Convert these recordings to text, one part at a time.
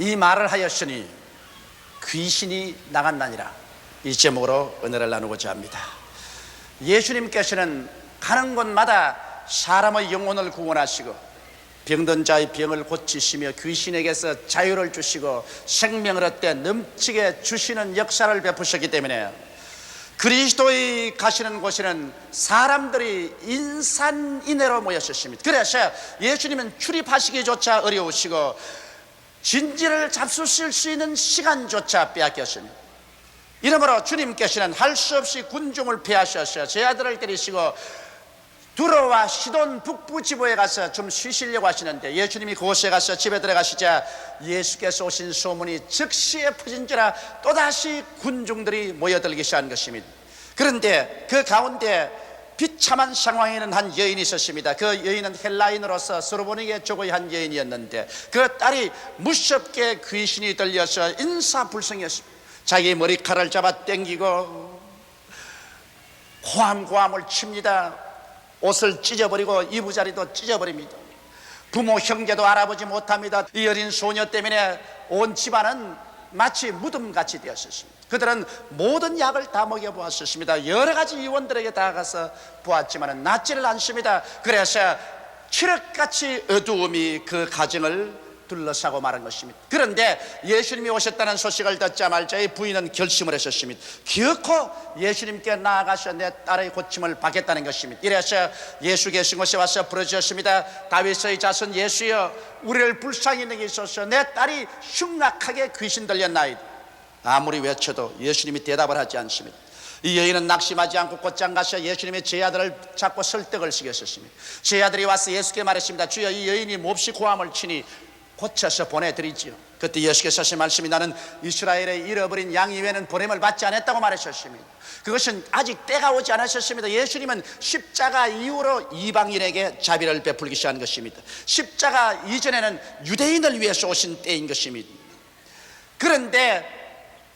이 말을 하였으니 귀신이 나갔나니라. 이 제목으로 은혜를 나누고자 합니다. 예수님께서는 가는 곳마다 사람의 영혼을 구원하시고 병든 자의 병을 고치시며 귀신에게서 자유를 주시고 생명을 얻되 넘치게 주시는 역사를 베푸셨기 때문에 그리스도의 가시는 곳에는 사람들이 인산인해로 모였었습니다. 그래서 예수님은 출입하시기조차 어려우시고 진지를 잡수실 수 있는 시간조차 빼앗겼습니다. 이러므로 주님께서는 할 수 없이 군중을 패하셔서 제 아들을 때리시고 두로와 시돈 북부 지부에 가서 좀 쉬시려고 하시는데 예수님이 그곳에 가서 집에 들어가시자 예수께서 오신 소문이 즉시에 퍼진지라 또다시 군중들이 모여들기 시작한 것입니다. 그런데 그 가운데 비참한 상황에는 한 여인이 있었습니다. 그 여인은 헬라인으로서 소로보니게 조거의 한 여인이었는데 그 딸이 무섭게 귀신이 들려서 인사불성이었습니다. 자기 머리카락을 잡아 당기고 고함고함을 칩니다. 옷을 찢어버리고 이부자리도 찢어버립니다. 부모 형제도 알아보지 못합니다. 이 어린 소녀 때문에 온 집안은 마치 무덤같이 되었습니다. 그들은 모든 약을 다 먹여보았습니다. 여러 가지 의원들에게 다가가서 보았지만 낫지를 않습니다. 그래서 칠흑같이 어두움이 그 가정을 둘러싸고 말한 것입니다. 그런데 예수님이 오셨다는 소식을 듣자마자 이 부인은 결심을 했었습니다. 기어코 예수님께 나아가서 내 딸의 고침을 받겠다는 것입니다. 이래서 예수 계신 곳에 와서 부르짖었습니다. 다윗의 자손 예수여, 우리를 불쌍히 여기게 하소서. 내 딸이 흉악하게 귀신 들렸나이다. 아무리 외쳐도 예수님이 대답을 하지 않습니다. 이 여인은 낙심하지 않고 곧장 가서 예수님의 제 아들을 잡고 설득을 시켰습니다. 제 아들이 와서 예수께 말했습니다. 주여, 이 여인이 몹시 고함을 치니 고쳐서 보내드리지요. 그때 예수께서 하신 말씀이 나는 이스라엘의 잃어버린 양 이외에는 보냄을 받지 않았다고 말하셨습니다. 그것은 아직 때가 오지 않으셨습니다. 예수님은 십자가 이후로 이방인에게 자비를 베풀기 시작한 것입니다. 십자가 이전에는 유대인을 위해서 오신 때인 것입니다. 그런데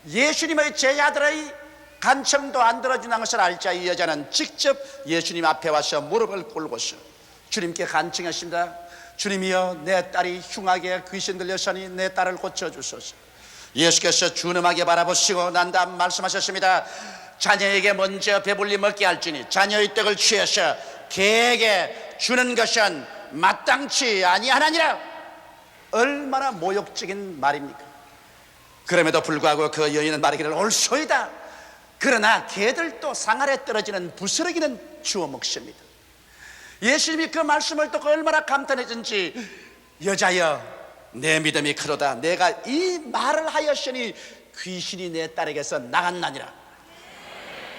예수님의 제자들의 간청도 안 들어주는 것을 알자 이 여자는 직접 예수님 앞에 와서 무릎을 꿇고서 주님께 간청했습니다. 주님이여, 내 딸이 흉하게 귀신 들려서니 내 딸을 고쳐주소서. 예수께서 준엄하게 바라보시고 난 다음 말씀하셨습니다. 자녀에게 먼저 배불리 먹게 할지니 자녀의 떡을 취해서 개에게 주는 것은 마땅치 아니하나니라. 얼마나 모욕적인 말입니까? 그럼에도 불구하고 그 여인은 말하기를 옳소이다. 그러나 개들도 상 아래 떨어지는 부스러기는 주워 먹습니다. 예수님이 그 말씀을 듣고 얼마나 감탄했는지, 여자여, 내 믿음이 크도다. 내가 이 말을 하였으니 귀신이 내 딸에게서 나갔나니라.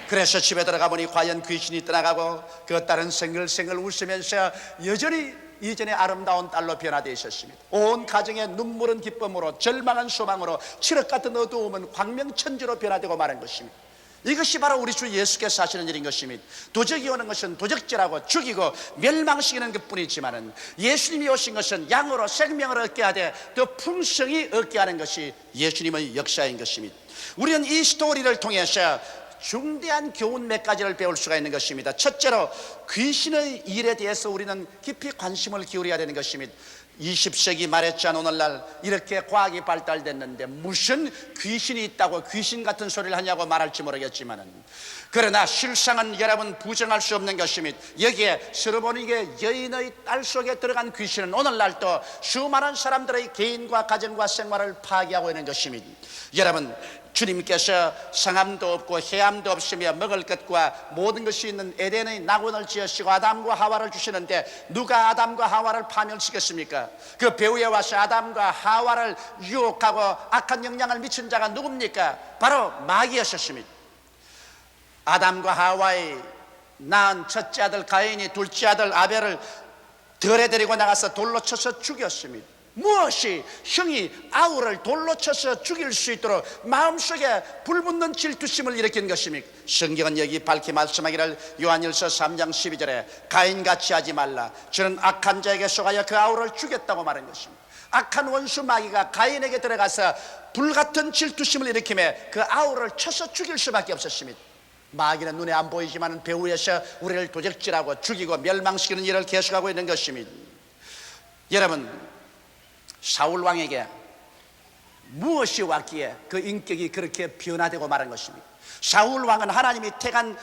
그래서 집에 들어가 보니 과연 귀신이 떠나가고 그 딸은 생글생글 웃으면서 여전히 이전에 아름다운 딸로 변화되어 있었습니다. 온 가정의 눈물은 기쁨으로, 절망은 소망으로, 칠흑 같은 어두움은 광명천지로 변화되고 마는 것입니다. 이것이 바로 우리 주 예수께서 하시는 일인 것입니다. 도적이 오는 것은 도적질하고 죽이고 멸망시키는 것뿐이지만 예수님이 오신 것은 양으로 생명을 얻게 하되 더 풍성히 얻게 하는 것이 예수님의 역사인 것입니다. 우리는 이 스토리를 통해서 중대한 교훈 몇 가지를 배울 수가 있는 것입니다. 첫째로 귀신의 일에 대해서 우리는 깊이 관심을 기울여야 되는 것입니다. 20세기 말했잖아. 오늘날 이렇게 과학이 발달됐는데 무슨 귀신이 있다고 귀신 같은 소리를 하냐고 말할지 모르겠지만, 그러나 실상은 여러분 부정할 수 없는 것입니다. 여기에 소로보니게 여인의 딸 속에 들어간 귀신은 오늘날도 수많은 사람들의 개인과 가정과 생활을 파괴하고 있는 것입니다. 여러분, 주님께서 상함도 없고 해함도 없으며 먹을 것과 모든 것이 있는 에덴의 낙원을 지으시고 아담과 하와를 주시는데 누가 아담과 하와를 파멸시켰습니까? 그 배후에 와서 아담과 하와를 유혹하고 악한 영향을 미친 자가 누굽니까? 바로 마귀였습니다. 아담과 하와의 낳은 첫째 아들 가인이 둘째 아들 아벨을 들에 데리고 나가서 돌로 쳐서 죽였습니다. 무엇이 형이 아우를 돌로 쳐서 죽일 수 있도록 마음속에 불붙는 질투심을 일으킨 것입니까? 성경은 여기 밝히 말씀하기를 요한일서 3장 12절에 가인같이 하지 말라. 저는 악한 자에게 속하여 그 아우를 죽였다고 말한 것입니다. 악한 원수 마귀가 가인에게 들어가서 불같은 질투심을 일으키며 그 아우를 쳐서 죽일 수밖에 없었습니다. 마귀는 눈에 안 보이지만 배후에서 우리를 도적질하고 죽이고 멸망시키는 일을 계속하고 있는 것입니다. 여러분, 사울 왕에게 무엇이 왔기에 그 인격이 그렇게 변화되고 말한 것입니다. 사울 왕은 하나님이 택한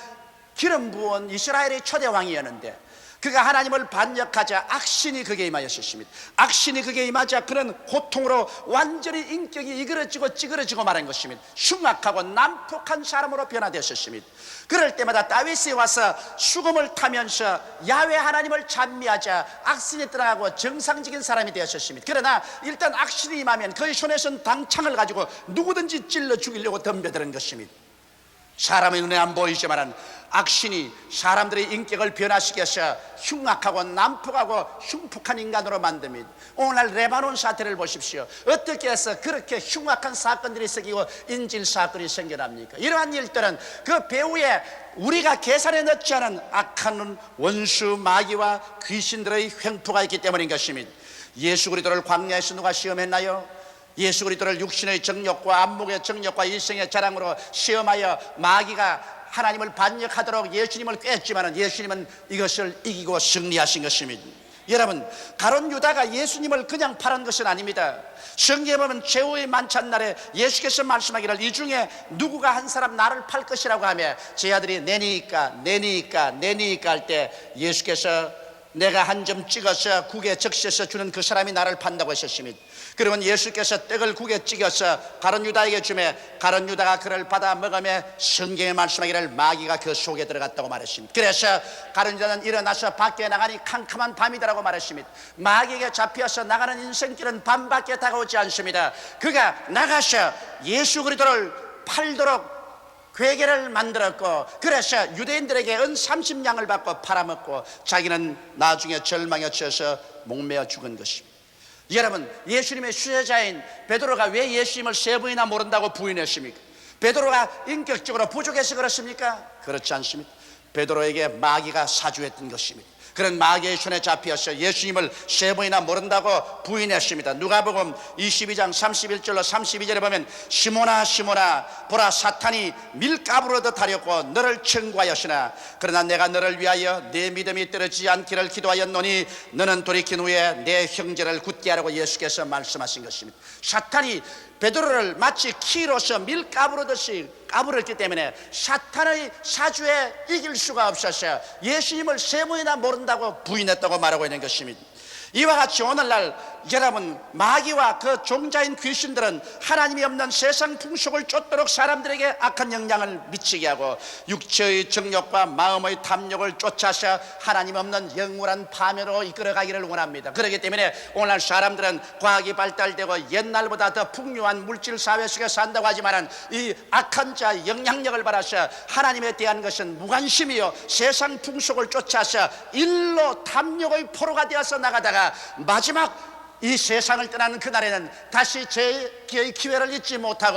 기름 부은 이스라엘의 초대 왕이었는데 그가 하나님을 반역하자 악신이 그에게 임하였습니다. 악신이 그에게 임하자 그는 고통으로 완전히 인격이 이그러지고 찌그러지고 말한 것입니다. 흉악하고 난폭한 사람으로 변화되었습니다. 그럴 때마다 다윗이 와서 수금을 타면서 야훼 하나님을 찬미하자 악신이 떠나가고 정상적인 사람이 되었습니다. 그러나 일단 악신이 임하면 그의 손에선 당창을 가지고 누구든지 찔러 죽이려고 덤벼드는 것입니다. 사람의 눈에 안 보이지만 악신이 사람들의 인격을 변화시켜서 흉악하고 난폭하고 흉폭한 인간으로 만듭니다. 오늘날 레바논 사태를 보십시오. 어떻게 해서 그렇게 흉악한 사건들이 생기고 인질 사건이 생겨납니까? 이러한 일들은 그 배후에 우리가 계산에 넣지 않은 악한 원수 마귀와 귀신들의 횡포가 있기 때문인 것입니다. 예수 그리스도를 광야에서 누가 시험했나요? 예수 그리스도를 육신의 정욕과 안목의 정욕과 일생의 자랑으로 시험하여 마귀가 하나님을 반역하도록 예수님을 꿰었지만 예수님은 이것을 이기고 승리하신 것입니다. 여러분, 가룟 유다가 예수님을 그냥 팔은 것은 아닙니다. 성경에 보면 최후의 만찬날에 예수께서 말씀하기를 이 중에 누구가 한 사람 나를 팔 것이라고 하며 제 아들이 내니까 할 때 예수께서 내가 한 점 찍어서 국에 적셔서 주는 그 사람이 나를 판다고 하셨습니다. 그러면 예수께서 떡을 국에 찍어서 가룟 유다에게 주매 가룟 유다가 그를 받아 먹으며 성경에 말씀하기를 마귀가 그 속에 들어갔다고 말했습니다. 그래서 가룟 유다는 일어나서 밖에 나가니 캄캄한 밤이다라고 말했습니다. 마귀에게 잡혀서 나가는 인생길은 밤밖에 다가오지 않습니다. 그가 나가서 예수 그리스도를 팔도록 괴계를 만들었고 그래서 유대인들에게 은 30냥을 받고 팔아먹고 자기는 나중에 절망에 처해서 목매어 죽은 것입니다. 여러분, 예수님의 수제자인 베드로가 왜 예수님을 3번이나 모른다고 부인했습니까? 베드로가 인격적으로 부족해서 그렇습니까? 그렇지 않습니다. 베드로에게 마귀가 사주했던 것입니다. 그런 마귀의 손에 잡혀서 예수님을 3번이나 모른다고 부인했습니다. 누가복음 22장 31절로 32절에 보면 시몬아 시몬아 보라 사탄이 밀가부르듯 하려고 너를 청구하였으나 그러나 내가 너를 위하여 내 믿음이 떨어지지 않기를 기도하였노니 너는 돌이킨 후에 내 형제를 굳게 하라고 예수께서 말씀하신 것입니다. 사탄이 베드로를 마치 키로서 밀가부르듯이 까불었기 때문에 사탄의 사주에 이길 수가 없어서 예수님을 3번이나 모른다고 부인했다고 말하고 있는 것입니다. 이와 같이 오늘날 여러분, 마귀와 그 종자인 귀신들은 하나님이 없는 세상 풍속을 쫓도록 사람들에게 악한 영향을 미치게 하고 육체의 정욕과 마음의 탐욕을 쫓아서 하나님 없는 영원한 파멸로 이끌어가기를 원합니다. 그렇기 때문에 오늘날 사람들은 과학이 발달되고 옛날보다 더 풍요한 물질 사회 속에 산다고 하지만 이 악한 자 영향력을 받아서 하나님에 대한 것은 무관심이요 세상 풍속을 쫓아서 일로 탐욕의 포로가 되어서 나가다가 마지막 이 세상을 떠나는 그날에는 다시 재기의 기회를 잊지 못하고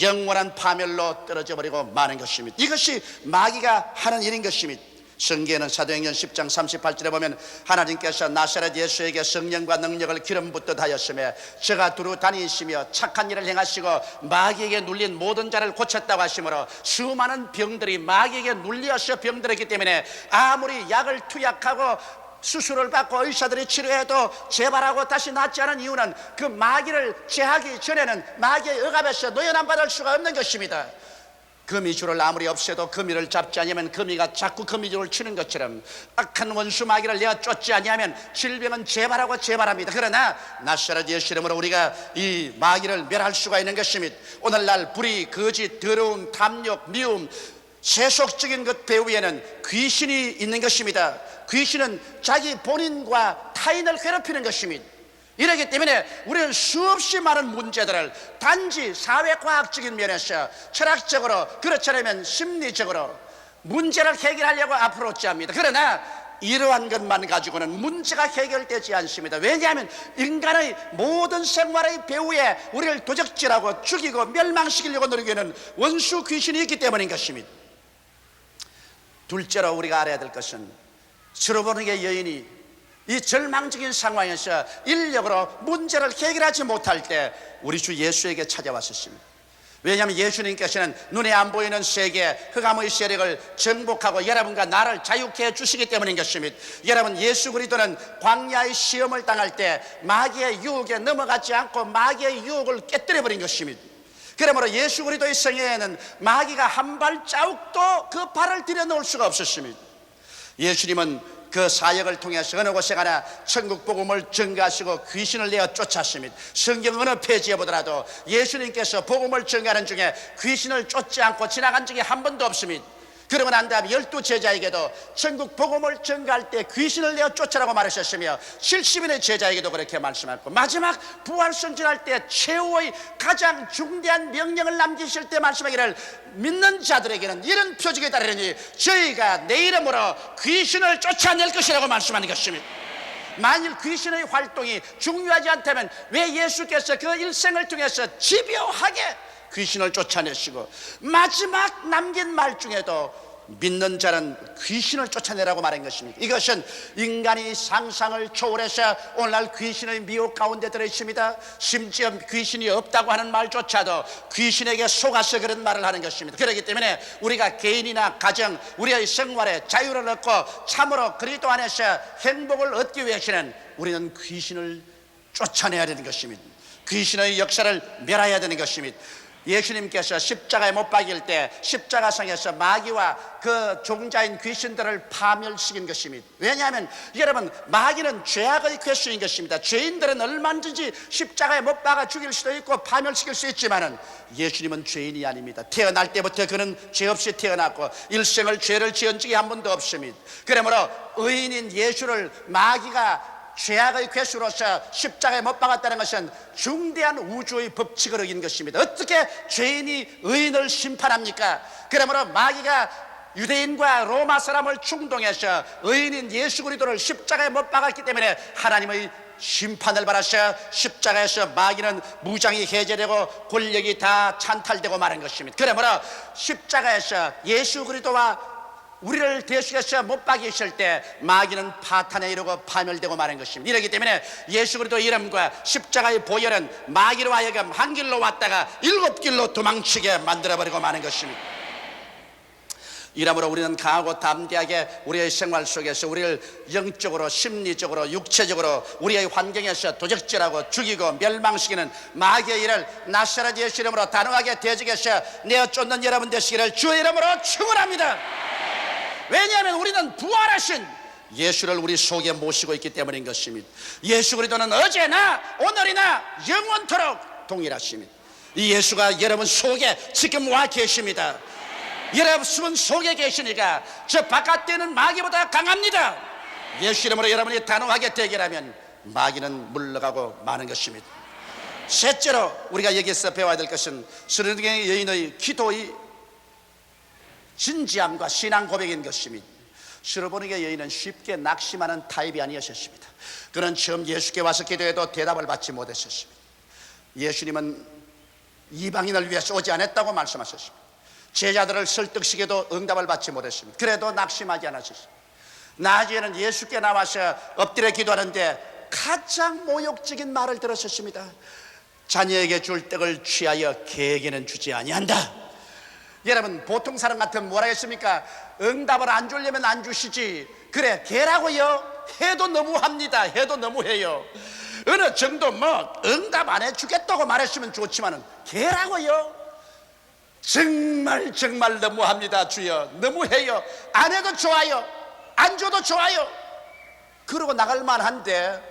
영원한 파멸로 떨어져 버리고 마는 것입니다. 이것이 마귀가 하는 일인 것입니다. 성경에는 사도행전 10장 38절에 보면 하나님께서 나사렛 예수에게 성령과 능력을 기름 붓듯 하였으며 저가 두루 다니시며 착한 일을 행하시고 마귀에게 눌린 모든 자를 고쳤다고 하시므로 수많은 병들이 마귀에게 눌려서 병들었기 때문에 아무리 약을 투약하고 수술을 받고 의사들이 치료해도 재발하고 다시 낫지 않은 이유는 그 마귀를 제하기 전에는 마귀의 억압에서 노연함 받을 수가 없는 것입니다. 거미줄을 아무리 없애도 거미를 잡지 않으면 거미가 자꾸 거미줄을 치는 것처럼 악한 원수 마귀를 내가 쫓지 않으면 질병은 재발하고 재발합니다. 그러나 나사렛 예수 이름으로 우리가 이 마귀를 멸할 수가 있는 것입니다. 오늘날 불의, 거짓, 더러움, 탐욕, 미움, 세속적인 것 배후에는 귀신이 있는 것입니다. 귀신은 자기 본인과 타인을 괴롭히는 것입니다. 이렇기 때문에 우리는 수없이 많은 문제들을 단지 사회과학적인 면에서 철학적으로 그렇지 않으면 심리적으로 문제를 해결하려고 앞으로 합니다. 그러나 이러한 것만 가지고는 문제가 해결되지 않습니다. 왜냐하면 인간의 모든 생활의 배후에 우리를 도적질하고 죽이고 멸망시키려고 노력하는 원수 귀신이 있기 때문인 것입니다. 둘째로 우리가 알아야 될 것은 스로보닉의 여인이 이 절망적인 상황에서 인력으로 문제를 해결하지 못할 때 우리 주 예수에게 찾아왔었습니다. 왜냐하면 예수님께서는 눈에 안 보이는 세계 흑암의 세력을 정복하고 여러분과 나를 자유케 해주시기 때문인 것입니다. 여러분, 예수 그리스도는 광야의 시험을 당할 때 마귀의 유혹에 넘어가지 않고 마귀의 유혹을 깨뜨려버린 것입니다. 그러므로 예수 그리스도의 성에는 마귀가 한 발자국도 그 발을 들여놓을 수가 없었습니다. 예수님은 그 사역을 통해서 어느 곳에 가나 천국 복음을 전가하시고 귀신을 내어 쫓았습니다. 성경 어느 페이지에 보더라도 예수님께서 복음을 전가하는 중에 귀신을 쫓지 않고 지나간 적이 한 번도 없습니다. 그러고 난 다음에 12제자에게도 천국 복음을 전가할 때 귀신을 내어 쫓으라고 말하셨으며 70인의 제자에게도 그렇게 말씀하셨고, 마지막 부활승진할 때 최후의 가장 중대한 명령을 남기실 때 말씀하기를 믿는 자들에게는 이런 표적이 따르니 저희가 내 이름으로 귀신을 쫓아낼 것이라고 말씀하는 것입니다. 만일 귀신의 활동이 중요하지 않다면 왜 예수께서 그 일생을 통해서 집요하게 귀신을 쫓아내시고 마지막 남긴 말 중에도 믿는 자는 귀신을 쫓아내라고 말한 것입니다. 이것은 인간이 상상을 초월해서 오늘날 귀신의 미혹 가운데 들어있습니다. 심지어 귀신이 없다고 하는 말조차도 귀신에게 속아서 그런 말을 하는 것입니다. 그렇기 때문에 우리가 개인이나 가정, 우리의 생활에 자유를 얻고 참으로 그리스도 안에서 행복을 얻기 위해서는 우리는 귀신을 쫓아내야 되는 것입니다. 귀신의 역사를 멸해야 되는 것입니다. 예수님께서 십자가에 못 박일 때 십자가상에서 마귀와 그 종자인 귀신들을 파멸시킨 것입니다. 왜냐하면 여러분, 마귀는 죄악의 괴수인 것입니다. 죄인들은 얼마든지 십자가에 못 박아 죽일 수도 있고 파멸시킬 수 있지만은 예수님은 죄인이 아닙니다. 태어날 때부터 그는 죄 없이 태어났고 일생을 죄를 지은 적이 한 번도 없습니다. 그러므로 의인인 예수를 마귀가 죄악의 괴수로서 십자가에 못 박았다는 것은 중대한 우주의 법칙을 어긴 것입니다. 어떻게 죄인이 의인을 심판합니까? 그러므로 마귀가 유대인과 로마 사람을 충동해서 의인인 예수 그리스도를 십자가에 못 박았기 때문에 하나님의 심판을 받아서 십자가에서 마귀는 무장이 해제되고 권력이 다 찬탈되고 마는 것입니다. 그러므로 십자가에서 예수 그리스도와 우리를 대속해서 못 박이실 때 마귀는 파탄에 이르고 파멸되고 마는 것입니다. 이렇기 때문에 예수 그리스도 이름과 십자가의 보혈은 마귀로 하여금 한 길로 왔다가 7길로 도망치게 만들어버리고 마는 것입니다. 이러므로 우리는 강하고 담대하게 우리의 생활 속에서 우리를 영적으로, 심리적으로, 육체적으로 우리의 환경에서 도적질하고 죽이고 멸망시키는 마귀의 일을 나사렛 예수 이름으로 단호하게 대적해서 내어 쫓는 여러분 되시기를 주의 이름으로 축원합니다. 왜냐하면 우리는 부활하신 예수를 우리 속에 모시고 있기 때문인 것입니다. 예수 그리스도는 어제나 오늘이나 영원토록 동일하십니다. 이 예수가 여러분 속에 지금 와 계십니다. 여러분 속에 계시니까 저 바깥에는 마귀보다 강합니다. 예수 이름으로 여러분이 단호하게 대결하면 마귀는 물러가고 마는 것입니다. 셋째로 우리가 여기서 배워야 될 것은 스르밧의 여인의 기도의 진지함과 신앙 고백인 것입니다. 스르밧의 여인은 쉽게 낙심하는 타입이 아니었습니다. 그는 처음 예수께 와서 기도해도 대답을 받지 못했습니다. 예수님은 이방인을 위해서 오지 않았다고 말씀하셨습니다. 제자들을 설득시켜도 응답을 받지 못했습니다. 그래도 낙심하지 않았습니다. 나중에는 예수께 나와서 엎드려 기도하는데 가장 모욕적인 말을 들었습니다. 자녀에게 줄 떡을 취하여 개에게는 주지 아니한다. 여러분, 보통 사람 같으면 뭐라 했습니까? 응답을 안 주려면 안 주시지. 그래, 개라고요? 해도 너무합니다. 해도 너무해요. 어느 정도 응답 안 해주겠다고 말했으면 좋지만은 개라고요? 정말 너무합니다. 주여, 너무해요. 안 해도 좋아요, 안 줘도 좋아요. 그러고 나갈 만한데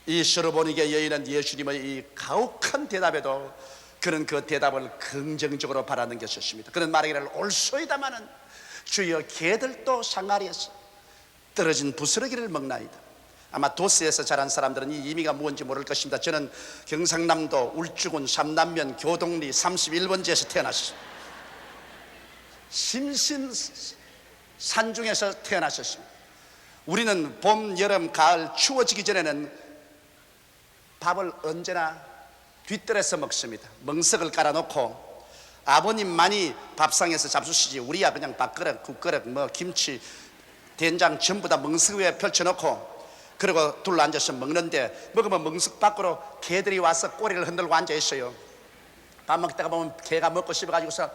이 스르밧의 여인은 예수님의 이 가혹한 대답에도 그는 그 대답을 긍정적으로 바라는것이었습니다. 그는 말하기를 옳소이다마는 주여 개들도 상아리에서 떨어진 부스러기를 먹나이다. 아마 도스에서 자란 사람들은 이 의미가 무엇인지 모를 것입니다. 저는 경상남도 울주군 삼남면 교동리 31번지에서 태어났습니다. 심신 산중에서 태어났었습니다. 우리는 봄, 여름, 가을 추워지기 전에는 밥을 언제나 뒷뜰에서 먹습니다. 멍석을 깔아놓고 아버님만이 밥상에서 잡수시지 우리야 그냥 밥그릇, 국그릇, 김치, 된장 전부 다 멍석 위에 펼쳐놓고 그리고 둘러앉아서 먹는데 먹으면 멍석 밖으로 개들이 와서 꼬리를 흔들고 앉아있어요. 밥 먹다가 보면 개가 먹고 싶어가지고서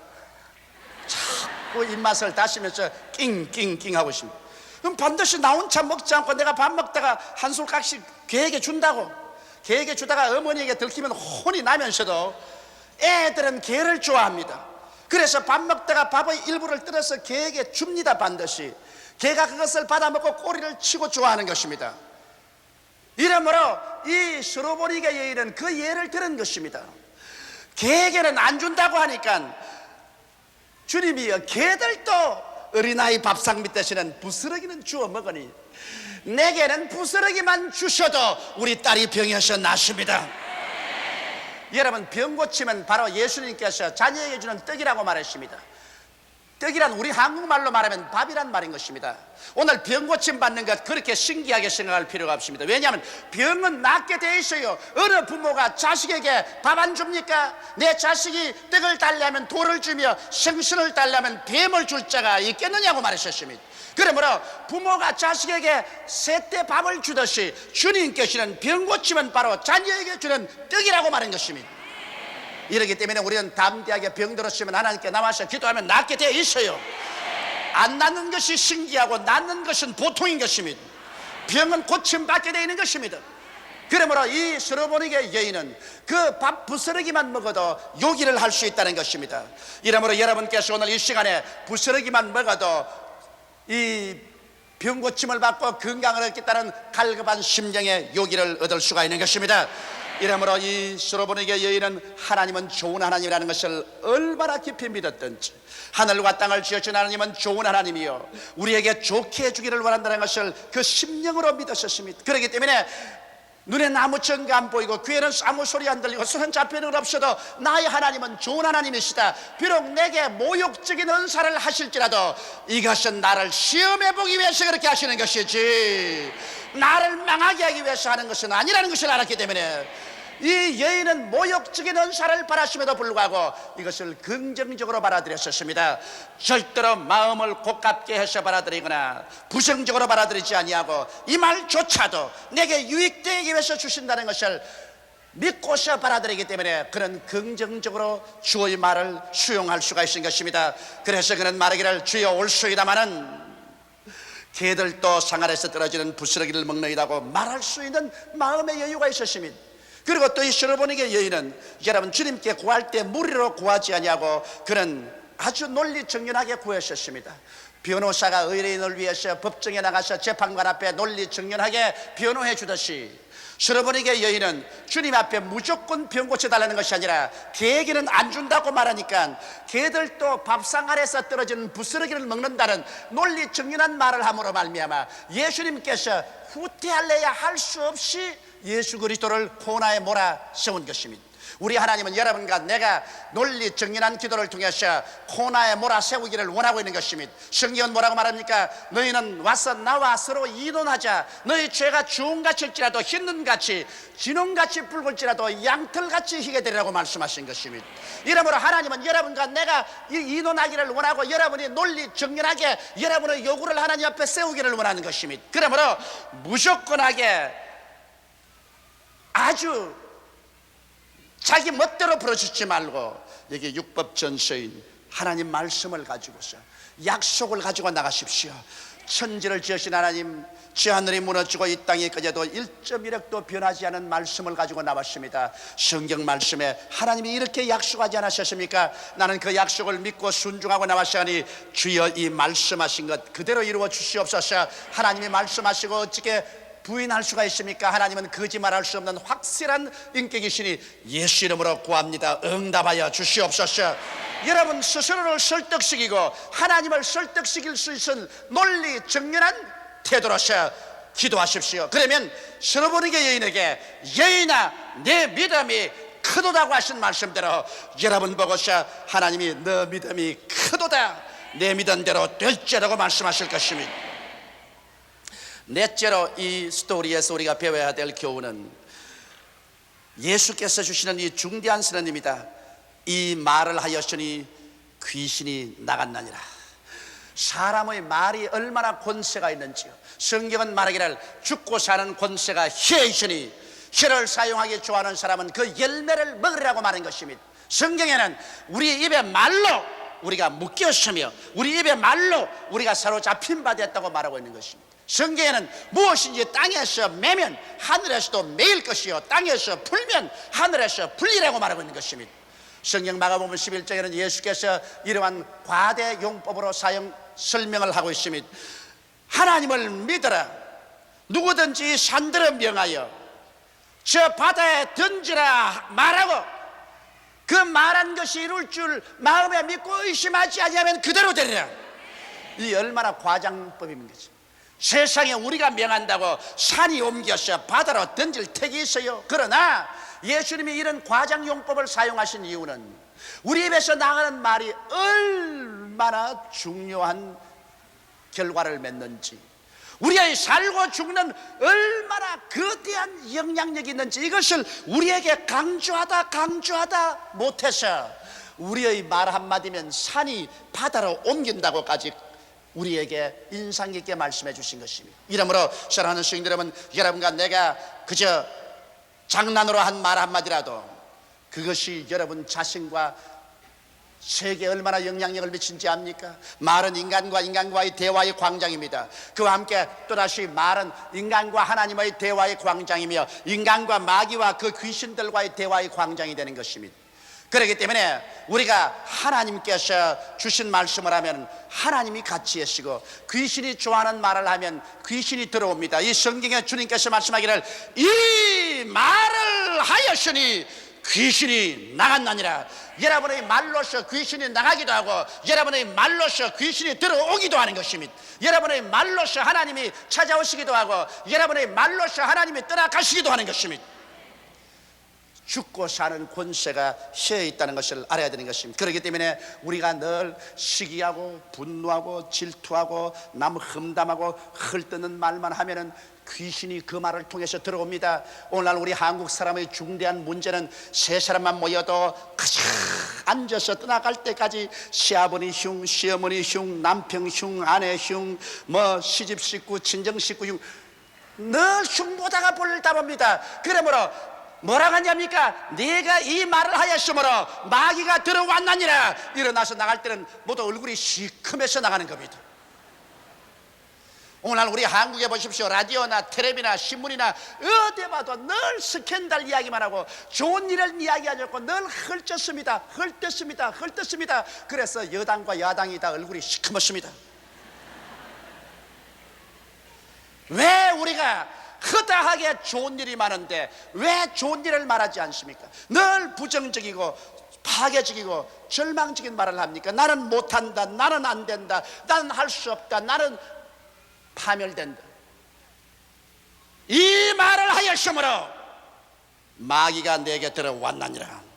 자꾸 입맛을 다시면서 낑낑낑 하고 있습니다. 그럼 반드시 나 혼자 먹지 않고 내가 밥 먹다가 한 숟가락씩 개에게 준다고. 개에게 주다가 어머니에게 들키면 혼이 나면서도 애들은 개를 좋아합니다. 그래서 밥 먹다가 밥의 일부를 뜯어서 개에게 줍니다. 반드시 개가 그것을 받아먹고 꼬리를 치고 좋아하는 것입니다. 이러므로 이 스로보니게 여인은 그 예를 들은 것입니다. 개에게는 안 준다고 하니까 주님이여 개들도 어린아이 밥상 밑에서는 부스러기는 주워 먹으니 내게는 부스러기만 주셔도 우리 딸이 병에서 낫습니다. 여러분, 병 고침은 바로 예수님께서 자녀에게 주는 떡이라고 말했습니다. 떡이란 우리 한국말로 말하면 밥이란 말인 것입니다. 오늘 병 고침 받는 것 그렇게 신기하게 생각할 필요가 없습니다. 왜냐하면 병은 낫게 돼 있어요. 어느 부모가 자식에게 밥 안 줍니까? 내 자식이 떡을 달라면 돌을 주며 생선을 달라면 뱀을 줄 자가 있겠느냐고 말하셨습니다. 그러므로 부모가 자식에게 세때 밥을 주듯이 주님께서는 병 고침은 바로 자녀에게 주는 떡이라고 말한 것입니다. 이렇기 때문에 우리는 담대하게 병들었으면 하나님께 나와서 기도하면 낫게 되어 있어요. 안 낫는 것이 신기하고 낫는 것은 보통인 것입니다. 병은 고침받게 되어 있는 것입니다. 그러므로 이 스로보니게 여인은 그 밥 부스러기만 먹어도 요기를 할 수 있다는 것입니다. 이러므로 여러분께서 오늘 이 시간에 부스러기만 먹어도 이 병 고침을 받고 건강을 얻겠다는 갈급한 심령의 요기를 얻을 수가 있는 것입니다. 이러므로 이 스로보니게 여인은 하나님은 좋은 하나님이라는 것을 얼마나 깊이 믿었던지, 하늘과 땅을 지으신 하나님은 좋은 하나님이요 우리에게 좋게 해주기를 원한다는 것을 그 심령으로 믿으셨습니다. 그렇기 때문에 눈에 아무 증거 안 보이고 귀에는 아무 소리 안 들리고 손은 잡히는 건 없어도 나의 하나님은 좋은 하나님이시다. 비록 내게 모욕적인 은사를 하실지라도 이것은 나를 시험해보기 위해서 그렇게 하시는 것이지 나를 망하게 하기 위해서 하는 것은 아니라는 것을 알았기 때문에 이 여인은 모욕적인 은사를 바라심에도 불구하고 이것을 긍정적으로 받아들였었습니다. 절대로 마음을 고깝게 해서 받아들이거나 부정적으로 받아들이지 아니하고 이 말조차도 내게 유익되기 위해서 주신다는 것을 믿고서 받아들이기 때문에 그는 긍정적으로 주의 말을 수용할 수가 있는 것입니다. 그래서 그는 말하기를 주여 올소이다마는 개들도 상아에서 떨어지는 부스러기를 먹느니라고 말할 수 있는 마음의 여유가 있었습니다. 그리고 또 이 스로보니게 여인은 여러분 주님께 구할 때 무리로 구하지 아니하고 그는 아주 논리정연하게 구하셨습니다. 변호사가 의뢰인을 위해서 법정에 나가서 재판관 앞에 논리정연하게 변호해 주듯이 스로보니게 여인은 주님 앞에 무조건 병 고쳐달라는 것이 아니라 개에게는 안 준다고 말하니까 개들도 밥상 아래서 떨어지는 부스러기를 먹는다는 논리정연한 말을 함으로 말미암아 예수님께서 후퇴할래야 할 수 없이 예수 그리스도를 코나에 몰아세운 것입니다. 우리 하나님은 여러분과 내가 논리정연한 기도를 통해서 코나에 몰아세우기를 원하고 있는 것입니다. 성경은 뭐라고 말합니까? 너희는 와서 나와 서로 이론하자. 너희 죄가 주홍같일지라도 흰눈같이 진홍같이 붉을지라도 양털같이 희게 되리라고 말씀하신 것입니다. 이러므로 하나님은 여러분과 내가 이론하기를 원하고 여러분이 논리정연하게 여러분의 요구를 하나님 앞에 세우기를 원하는 것입니다. 그러므로 무조건하게 아주 자기 멋대로 부르짖지 말고 여기 율법전서인 하나님 말씀을 가지고서 약속을 가지고 나가십시오. 천지를 지으신 하나님, 저 하늘이 무너지고 이 땅이 꺼져도 1.1획도 변하지 않은 말씀을 가지고 나왔습니다. 성경 말씀에 하나님이 이렇게 약속하지 않으셨습니까? 나는 그 약속을 믿고 순종하고 나왔으니 주여 이 말씀하신 것 그대로 이루어 주시옵소서. 하나님이 말씀하시고 어떻게 부인할 수가 있습니까? 하나님은 거짓말할 수 없는 확실한 인격이시니 예수 이름으로 구합니다. 응답하여 주시옵소서. 여러분 스스로를 설득시키고 하나님을 설득시킬 수 있는 논리 정연한 태도로서 기도하십시오. 그러면 스로보니게 여인에게 여인아 내 믿음이 크도다고 하신 말씀대로 여러분 보고서 하나님이 너 믿음이 크도다 내 믿은 대로 될지라고 말씀하실 것입니다. 넷째로 이 스토리에서 우리가 배워야 될 교훈은 예수께서 주시는 이 중대한 선언입니다. 이 말을 하였으니 귀신이 나갔나니라. 사람의 말이 얼마나 권세가 있는지요. 성경은 말하기를 죽고 사는 권세가 혀에 있으니 혀를 사용하기 좋아하는 사람은 그 열매를 먹으라고 말한 것입니다. 성경에는 우리 입에 말로 우리가 묶였으며 우리 입에 말로 우리가 사로잡힌 바 됐다고 말하고 있는 것입니다. 성경에는 무엇인지 땅에서 매면 하늘에서도 매일 것이요 땅에서 풀면 하늘에서 풀리라고 말하고 있는 것입니다. 성경 마가복음 11장에는 예수께서 이러한 과대 용법으로 설명을 하고 있습니다. 하나님을 믿어라. 누구든지 산들을 명하여 저 바다에 던지라 말하고 그 말한 것이 이룰 줄 마음에 믿고 의심하지 아니하면 그대로 되리라. 이 얼마나 과장법입니까? 세상에 우리가 명한다고 산이 옮겨서 바다로 던질 택이 있어요. 그러나 예수님이 이런 과장용법을 사용하신 이유는 우리 입에서 나가는 말이 얼마나 중요한 결과를 맺는지, 우리의 살고 죽는 얼마나 거대한 영향력이 있는지 이것을 우리에게 강조하다 못해서 우리의 말 한마디면 산이 바다로 옮긴다고까지 우리에게 인상 깊게 말씀해 주신 것입니다. 이러므로 사랑하는 성도님 여러분, 여러분과 내가 그저 장난으로 한 말 한마디라도 그것이 여러분 자신과 세계에 얼마나 영향력을 미친지 압니까? 말은 인간과의 대화의 광장입니다. 그와 함께 또다시 말은 인간과 하나님의 대화의 광장이며 인간과 마귀와 그 귀신들과의 대화의 광장이 되는 것입니다. 그렇기 때문에 우리가 하나님께서 주신 말씀을 하면 하나님이 같이 하시고 귀신이 좋아하는 말을 하면 귀신이 들어옵니다. 이 성경에 주님께서 말씀하기를 이 말을 하였으니 귀신이 나갔나니라. 여러분의 말로서 귀신이 나가기도 하고 여러분의 말로서 귀신이 들어오기도 하는 것입니다. 여러분의 말로서 하나님이 찾아오시기도 하고 여러분의 말로서 하나님이 떠나가시기도 하는 것입니다. 죽고 사는 권세가 혀에 있다는 것을 알아야 되는 것입니다. 그렇기 때문에 우리가 늘 시기하고 분노하고 질투하고 남 험담하고 헐뜯는 말만 하면은 귀신이 그 말을 통해서 들어옵니다. 오늘날 우리 한국 사람의 중대한 문제는 세 사람만 모여도 가장 앉아서 떠나갈 때까지 시아버니 흉, 시어머니 흉, 남편 흉, 아내 흉, 뭐 시집 식구, 친정 식구 흉, 늘 흉보다가 볼을 따봅니다. 그러므로 뭐라고 하냐니까 내가 이 말을 하였으므로 마귀가 들어왔나니라. 일어나서 나갈 때는 모두 얼굴이 시커매서 나가는 겁니다. 오늘 우리 한국에 보십시오. 라디오나 텔레비나 신문이나 어디 봐도 늘 스캔들 이야기만 하고 좋은 일을 이야기하지 않고 늘 헐뜯습니다. 그래서 여당과 야당이 다 얼굴이 시커멓습니다. 왜 우리가 허다하게 좋은 일이 많은데 왜 좋은 일을 말하지 않습니까? 늘 부정적이고 파괴적이고 절망적인 말을 합니까? 나는 못한다, 나는 안 된다, 나는 할 수 없다, 나는 파멸된다. 이 말을 하였으므로 마귀가 내게 들어왔나니라.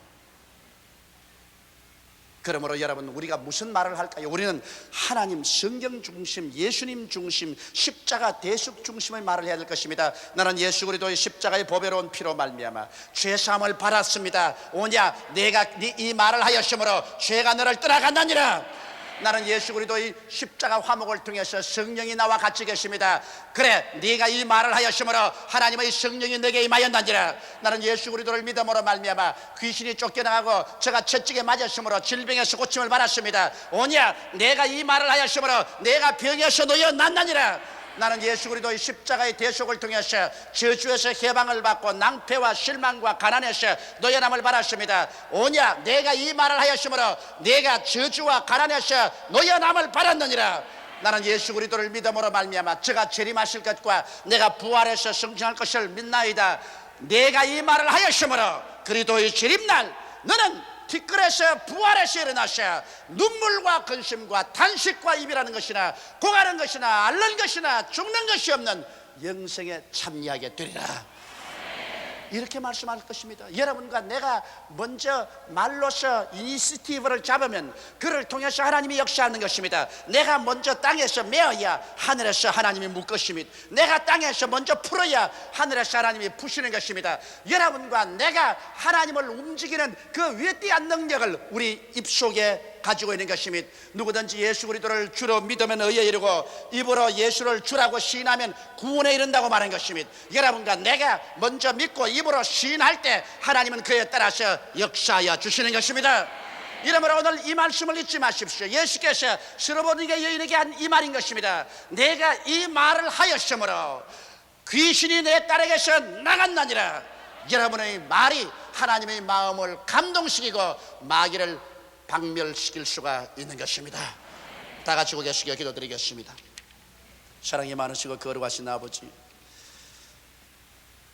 그러므로 여러분, 우리가 무슨 말을 할까요? 우리는 하나님, 성경 중심, 예수님 중심, 십자가 대속 중심의 말을 해야 될 것입니다. 나는 예수 그리스도의 십자가의 보배로운 피로 말미암아 죄사함을 받았습니다. 오냐, 내가 이 말을 하였으므로 죄가 너를 떠나간다니라. 나는 예수 그리스도의 십자가 화목을 통해서 성령이 나와 같이 계십니다. 그래, 네가 이 말을 하였으므로 하나님의 성령이 내게 임하였나니라. 나는 예수 그리스도를 믿음으로 말미암아 귀신이 쫓겨나가고 제가 채찍에 맞았으므로 질병에서 고침을 받았습니다. 오냐, 내가 이 말을 하였으므로 내가 병에서 놓여났나니라. 나는 예수 그리스도의 십자가의 대속을 통해서 저주에서 해방을 받고 낭패와 실망과 가난에서 노여남을 받았습니다. 오냐, 내가 이 말을 하였으므로 내가 저주와 가난에서 노여남을 받았느니라. 나는 예수 그리스도를 믿음으로 말미암아 저가 재림하실 것과 내가 부활해서 승천할 것을 믿나이다. 내가 이 말을 하였으므로 그리스도의 재림날 너는 티끌에서 부활해서 일어나셔 눈물과 근심과 탄식과 이별하는 것이나 고가는 것이나 앓는 것이나 죽는 것이 없는 영생에 참여하게 되리라. 이렇게 말씀할 것입니다. 여러분과 내가 먼저 말로서 이니시티브를 잡으면 그를 통해서 하나님이 역사하는 것입니다. 내가 먼저 땅에서 메어야 하늘에서 하나님이 묶으십니다. 내가 땅에서 먼저 풀어야 하늘에서 하나님이 푸시는 것입니다. 여러분과 내가 하나님을 움직이는 그 위대한 능력을 우리 입속에 가지고 있는 것입니다. 누구든지 예수 그리스도를 주로 믿으면 의에 이르고 입으로 예수를 주라고 시인하면 구원에 이른다고 말한 것입니다. 여러분과 내가 먼저 믿고 입으로 시인할 때 하나님은 그에 따라서 역사하여 주시는 것입니다. 이러므로 오늘 이 말씀을 잊지 마십시오. 예수께서 스로보니게 여인에게 한 이 말인 것입니다. 내가 이 말을 하였으므로 귀신이 내 딸에게서 나갔나니라. 여러분의 말이 하나님의 마음을 감동시키고 마귀를 박멸시킬 수가 있는 것입니다. 다 같이 고개 숙여 기도드리겠습니다. 사랑이 많으시고 거룩하신 아버지,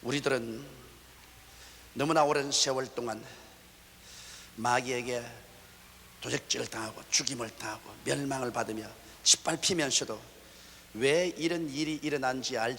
우리들은 너무나 오랜 세월 동안 마귀에게 도적질을 당하고 죽임을 당하고 멸망을 받으며 짓밟히면서도 왜 이런 일이 일어난지 알지